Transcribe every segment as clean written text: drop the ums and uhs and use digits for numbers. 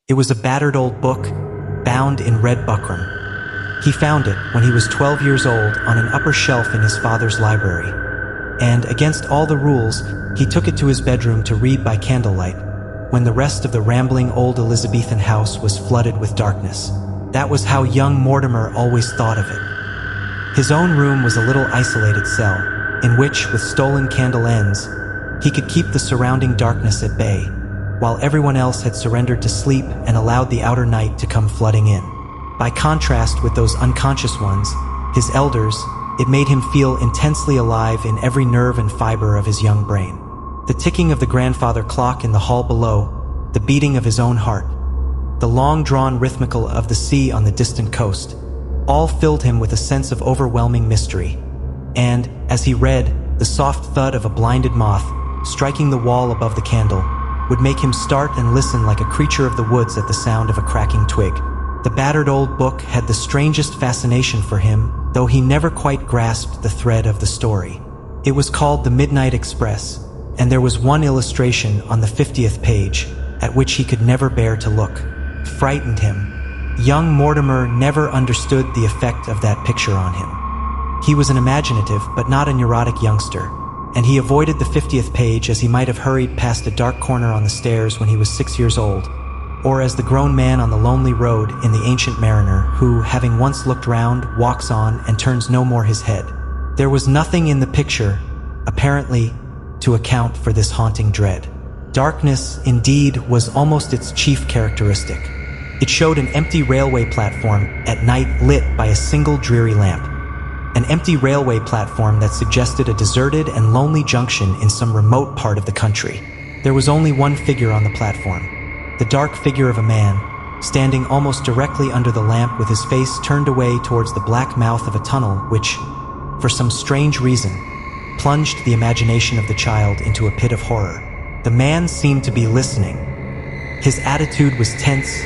It was a battered old book, bound in red buckram. He found it when he was 12 years old on an upper shelf in his father's library. And, against all the rules, he took it to his bedroom to read by candlelight, when the rest of the rambling old Elizabethan house was flooded with darkness. That was how young Mortimer always thought of it. His own room was a little isolated cell, in which, with stolen candle ends, he could keep the surrounding darkness at bay, while everyone else had surrendered to sleep and allowed the outer night to come flooding in. By contrast with those unconscious ones, his elders, it made him feel intensely alive in every nerve and fiber of his young brain. The ticking of the grandfather clock in the hall below, the beating of his own heart, the long-drawn rhythmical of the sea on the distant coast, all filled him with a sense of overwhelming mystery. And, as he read, the soft thud of a blinded moth, striking the wall above the candle, would make him start and listen like a creature of the woods at the sound of a cracking twig. The battered old book had the strangest fascination for him, though he never quite grasped the thread of the story. It was called The Midnight Express, and there was one illustration on the 50th page, at which he could never bear to look. Frightened him. Young Mortimer never understood the effect of that picture on him. He was an imaginative but not a neurotic youngster, and he avoided the 50th page as he might have hurried past a dark corner on the stairs when he was 6 years old, or as the grown man on the lonely road in The Ancient Mariner who, having once looked round, walks on and turns no more his head. There was nothing in the picture, apparently, to account for this haunting dread. Darkness, indeed, was almost its chief characteristic. It showed an empty railway platform at night lit by a single dreary lamp. An empty railway platform that suggested a deserted and lonely junction in some remote part of the country. There was only one figure on the platform. The dark figure of a man, standing almost directly under the lamp with his face turned away towards the black mouth of a tunnel which, for some strange reason, plunged the imagination of the child into a pit of horror. The man seemed to be listening. His attitude was tense,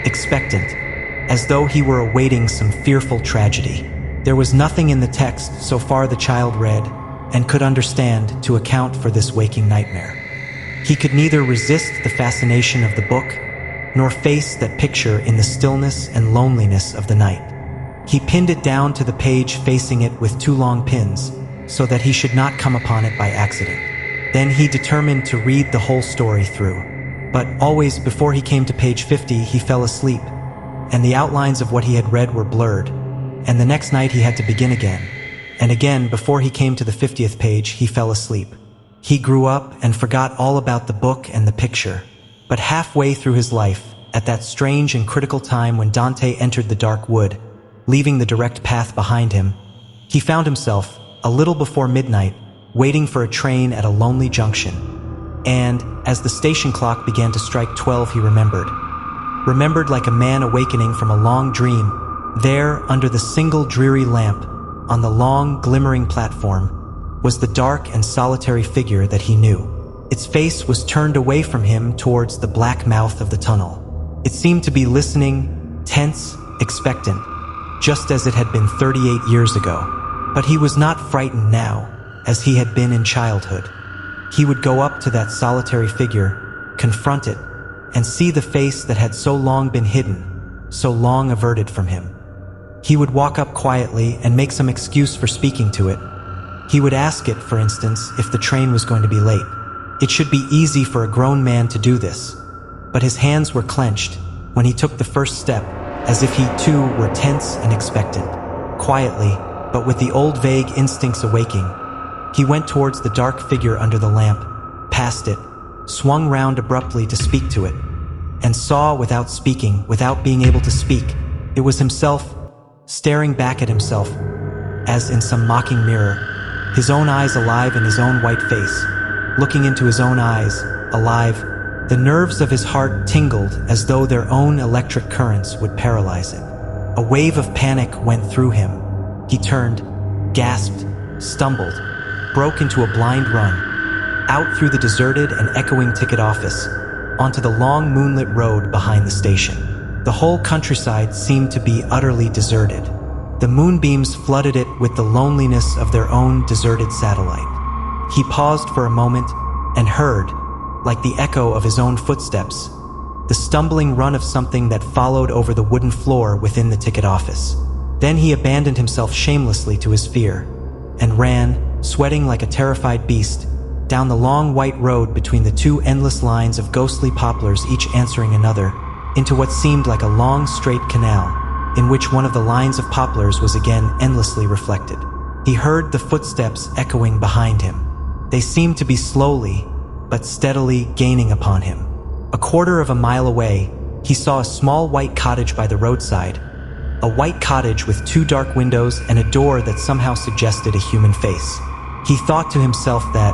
expectant, as though he were awaiting some fearful tragedy. There was nothing in the text, so far the child read and could understand, to account for this waking nightmare. He could neither resist the fascination of the book, nor face that picture in the stillness and loneliness of the night. He pinned it down to the page facing it with 2 long pins, so that he should not come upon it by accident. Then he determined to read the whole story through. But always before he came to page 50, he fell asleep, and the outlines of what he had read were blurred, and the next night he had to begin again. And again, before he came to the 50th page, he fell asleep. He grew up and forgot all about the book and the picture. But halfway through his life, at that strange and critical time when Dante entered the dark wood, leaving the direct path behind him, he found himself, a little before midnight, waiting for a train at a lonely junction. And, as the station clock began to strike 12, he remembered like a man awakening from a long dream, there, under the single dreary lamp, on the long, glimmering platform, was the dark and solitary figure that he knew. Its face was turned away from him towards the black mouth of the tunnel. It seemed to be listening, tense, expectant, just as it had been 38 years ago. But he was not frightened now, as he had been in childhood. He would go up to that solitary figure, confront it, and see the face that had so long been hidden, so long averted from him. He would walk up quietly and make some excuse for speaking to it. He would ask it, for instance, if the train was going to be late. It should be easy for a grown man to do this, but his hands were clenched when he took the first step, as if he too were tense and expectant. Quietly, but with the old vague instincts awaking, he went towards the dark figure under the lamp, passed it, swung round abruptly to speak to it, and saw without speaking, without being able to speak, it was himself, staring back at himself, as in some mocking mirror, his own eyes alive in his own white face, looking into his own eyes, alive. The nerves of his heart tingled as though their own electric currents would paralyze it. A wave of panic went through him. He turned, gasped, stumbled, broke into a blind run, out through the deserted and echoing ticket office, onto the long moonlit road behind the station. The whole countryside seemed to be utterly deserted. The moonbeams flooded it with the loneliness of their own deserted satellite. He paused for a moment and heard, like the echo of his own footsteps, the stumbling run of something that followed over the wooden floor within the ticket office. Then he abandoned himself shamelessly to his fear and ran, sweating like a terrified beast, down the long white road between the two endless lines of ghostly poplars, each answering another, into what seemed like a long straight canal, in which one of the lines of poplars was again endlessly reflected. He heard the footsteps echoing behind him. They seemed to be slowly, but steadily gaining upon him. A quarter of a mile away, he saw a small white cottage by the roadside, a white cottage with 2 dark windows and a door that somehow suggested a human face. He thought to himself that,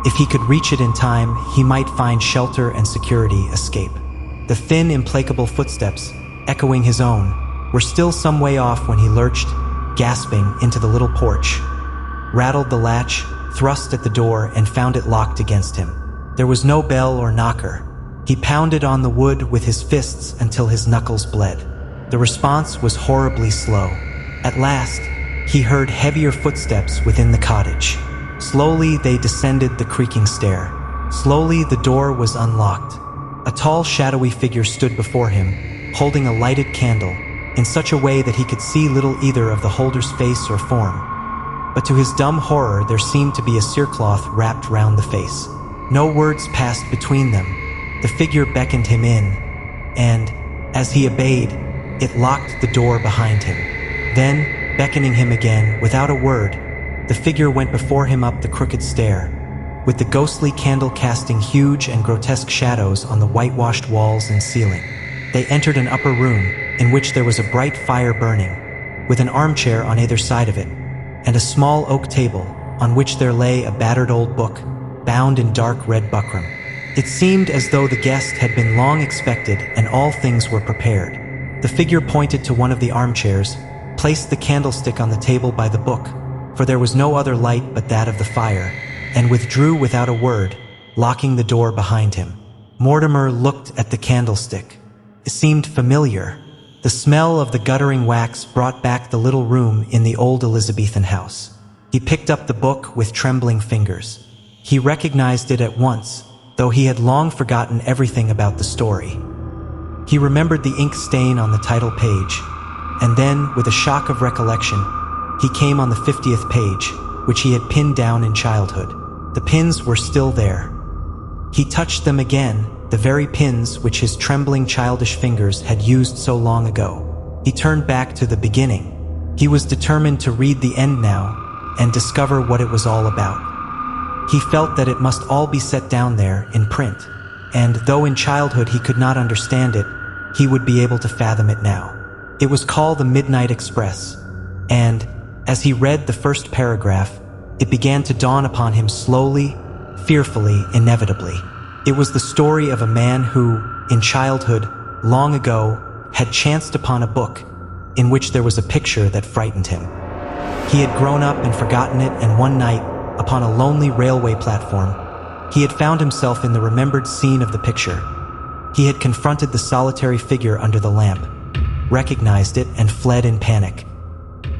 if he could reach it in time, he might find shelter and security escape. The thin, implacable footsteps, echoing his own, were still some way off when he lurched, gasping, into the little porch, rattled the latch, thrust at the door, and found it locked against him. There was no bell or knocker. He pounded on the wood with his fists until his knuckles bled. The response was horribly slow. At last, he heard heavier footsteps within the cottage. Slowly, they descended the creaking stair. Slowly, the door was unlocked. A tall, shadowy figure stood before him, holding a lighted candle, in such a way that he could see little either of the holder's face or form. But to his dumb horror, there seemed to be a cerecloth wrapped round the face. No words passed between them. The figure beckoned him in, and, as he obeyed, it locked the door behind him. Then, beckoning him again, without a word, the figure went before him up the crooked stair, with the ghostly candle casting huge and grotesque shadows on the whitewashed walls and ceiling. They entered an upper room, in which there was a bright fire burning, with an armchair on either side of it, and a small oak table, on which there lay a battered old book, bound in dark red buckram. It seemed as though the guest had been long expected and all things were prepared. The figure pointed to one of the armchairs, placed the candlestick on the table by the book, for there was no other light but that of the fire, and withdrew without a word, locking the door behind him. Mortimer looked at the candlestick. It seemed familiar. The smell of the guttering wax brought back the little room in the old Elizabethan house. He picked up the book with trembling fingers. He recognized it at once, though he had long forgotten everything about the story. He remembered the ink stain on the title page, and then, with a shock of recollection, he came on the 50th page, which he had pinned down in childhood. The pins were still there. He touched them again, the very pins which his trembling childish fingers had used so long ago. He turned back to the beginning. He was determined to read the end now and discover what it was all about. He felt that it must all be set down there in print, and though in childhood he could not understand it, he would be able to fathom it now. It was called the Midnight Express, and, as he read the first paragraph, it began to dawn upon him slowly, fearfully, inevitably. It was the story of a man who, in childhood, long ago, had chanced upon a book in which there was a picture that frightened him. He had grown up and forgotten it, and one night, upon a lonely railway platform, he had found himself in the remembered scene of the picture. He had confronted the solitary figure under the lamp, recognized it, and fled in panic.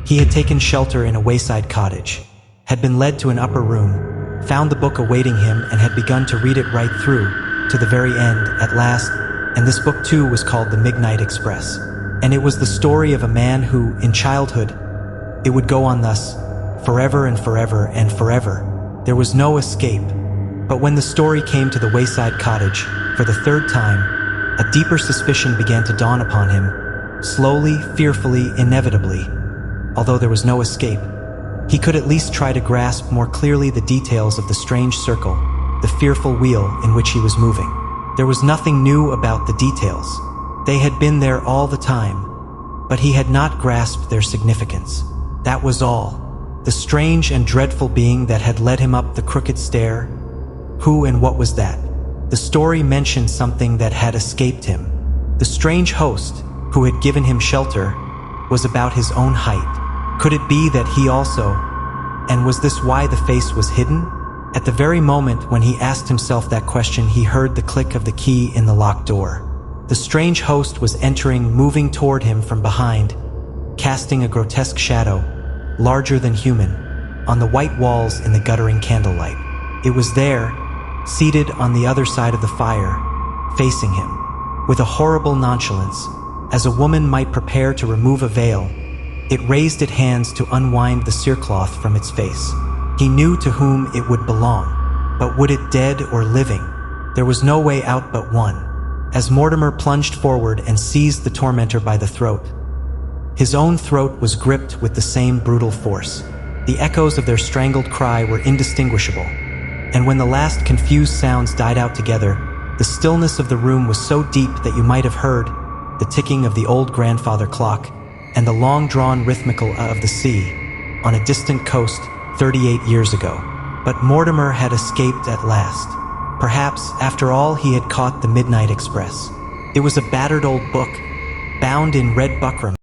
He had taken shelter in a wayside cottage, had been led to an upper room, found the book awaiting him, and had begun to read it right through, to the very end, at last, and this book too was called The Midnight Express. And it was the story of a man who, in childhood, it would go on thus, forever and forever and forever. There was no escape. But when the story came to the wayside cottage, for the third time, a deeper suspicion began to dawn upon him, slowly, fearfully, inevitably. Although there was no escape, he could at least try to grasp more clearly the details of the strange circle, the fearful wheel in which he was moving. There was nothing new about the details. They had been there all the time, but he had not grasped their significance. That was all. The strange and dreadful being that had led him up the crooked stair. Who and what was that? The story mentioned something that had escaped him. The strange host, who had given him shelter, was about his own height. Could it be that he also, and was this why the face was hidden? At the very moment when he asked himself that question, he heard the click of the key in the locked door. The strange host was entering, moving toward him from behind, casting a grotesque shadow, larger than human, on the white walls in the guttering candlelight. It was there, seated on the other side of the fire, facing him. With a horrible nonchalance, as a woman might prepare to remove a veil, it raised its hands to unwind the cerecloth from its face. He knew to whom it would belong, but would it dead or living? There was no way out but one, as Mortimer plunged forward and seized the tormentor by the throat. His own throat was gripped with the same brutal force. The echoes of their strangled cry were indistinguishable, and when the last confused sounds died out together, the stillness of the room was so deep that you might have heard the ticking of the old grandfather clock and the long-drawn rhythmical of the sea on a distant coast 38 years ago. But Mortimer had escaped at last. Perhaps, after all, he had caught the Midnight Express. It was a battered old book, bound in red buckram.